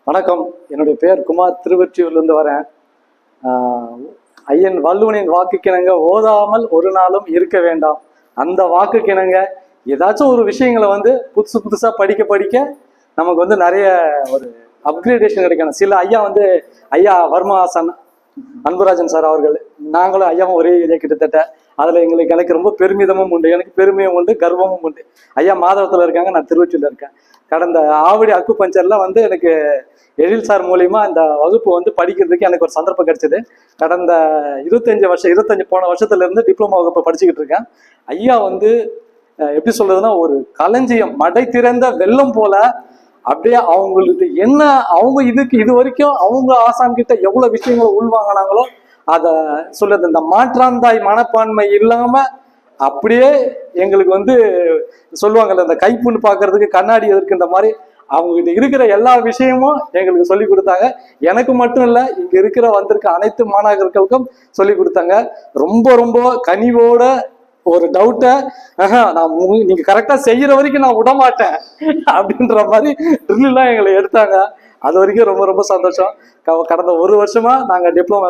வணக்கம். என்னுடைய பேர் குமார், திருவொற்றியூர்லேருந்து வரேன். ஐயன் வள்ளுவனின் வாக்குக்கிணங்க ஓதாமல் ஒரு நாளும் இருக்க வேண்டாம். அந்த வாக்குக்கிணங்க ஏதாச்சும் ஒரு விஷயங்களை புதுசு புதுசாக படிக்க நமக்கு நிறைய ஒரு அப்கிரேடேஷன் கிடைக்கணும். சில ஐயா வர்மாசன் அன்புராஜன் சார் அவர்கள், நாங்களும் ஐயாவும் ஒரே இதே கிட்டத்தட்ட. அதில் எனக்கு ரொம்ப பெருமிதமும் உண்டு, எனக்கு பெருமையும் உண்டு, கர்வமும் உண்டு. ஐயா மாதவத்தில் இருக்காங்க, நான் திருவொற்றியூர்ல இருக்கேன். கடந்த ஆவடி அக்கு பஞ்சர்ல எனக்கு எழில் சார் மூலியமா இந்த வகுப்பு படிக்கிறதுக்கு எனக்கு ஒரு சந்தர்ப்பம் கிடைச்சது. கடந்த 25 போன வருஷத்துல இருந்து டிப்ளமா வகுப்பு படிச்சுக்கிட்டு இருக்கேன். ஐயா எப்படி சொல்றதுன்னா, ஒரு களஞ்சியம் மடை திறந்த வெள்ளம் போல அப்படியே அவங்களுக்கு என்ன இது வரைக்கும் அவங்க ஆசான் கிட்ட எவ்வளவு விஷயங்களை உள்வாங்கினாங்களோ அதை சொல்லுது. இந்த மாற்றாந்தாய் மனப்பான்மை இல்லாம அப்படியே எங்களுக்கு சொல்லுவாங்கல்ல, இந்த கைப்புண்ணு பாக்குறதுக்கு கண்ணாடி எதிர்க்கின்ற மாதிரி அவங்ககிட்ட இருக்கிற எல்லா விஷயமும் எங்களுக்கு சொல்லி கொடுத்தாங்க. எனக்கு மட்டும் இல்ல, இங்க வந்திருக்க அனைத்து மாணவர்களுக்கும் சொல்லி கொடுத்தாங்க. ரொம்ப ரொம்ப கனிவோட ஒரு டவுட்டை நான் நீங்க கரெக்டா செய்யற வரைக்கும் நான் விட மாட்டேன் அப்படின்ற மாதிரி ட்ரில்லாம் எங்களை எடுத்தாங்க. அது வரைக்கும் ரொம்ப ரொம்ப சந்தோஷம். கடந்த ஒரு வருஷமா நாங்க டிப்ளமா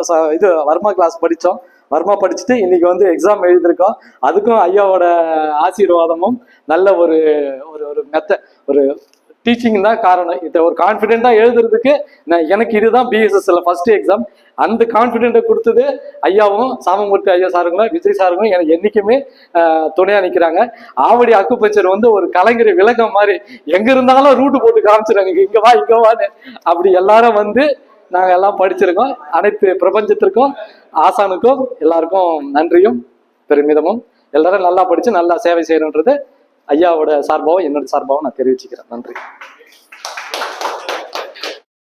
வர்மா கிளாஸ் படிச்சோம். வர்மா படிச்சுட்டு இன்னைக்கு எக்ஸாம் எழுதியிருக்கோம். அதுக்கும் ஐயாவோட ஆசீர்வாதமும் நல்ல ஒரு ஒரு ஒரு டீச்சிங் தான் காரணம். இதை ஒரு கான்ஃபிடென்ட்டா எழுதுறதுக்கு எனக்கு இதுதான் பிஎஸ்எஸ்ல ஃபர்ஸ்ட் எக்ஸாம். அந்த கான்ஃபிடென்ட்டை கொடுத்தது ஐயாவும் சாமமூர்த்தி ஐயா சாருங்களும் விஜய் சாருங்களும் எனக்கு என்னைக்குமே துணையா நிற்கிறாங்க. ஆவடி அக்கு பஞ்சர் ஒரு கலைஞர் விளக்கம் மாதிரி, எங்க இருந்தாலும் ரூட்டு போட்டு காமிச்சிருக்காங்க, இங்க வான்னு. அப்படி எல்லாரும் நாங்க எல்லாம் படிச்சிருக்கோம். அனைத்து பிரபஞ்சத்திற்கும் ஆசானுக்கும் எல்லாருக்கும் நன்றியும் பெருமிதமும். எல்லாரும் நல்லா படிச்சு நல்லா சேவை செய்யணுன்றது ஐயாவோட சார்பாகவும் என்னோட சார்பாகவும் நான் தெரிவிச்சுக்கிறேன். நன்றி.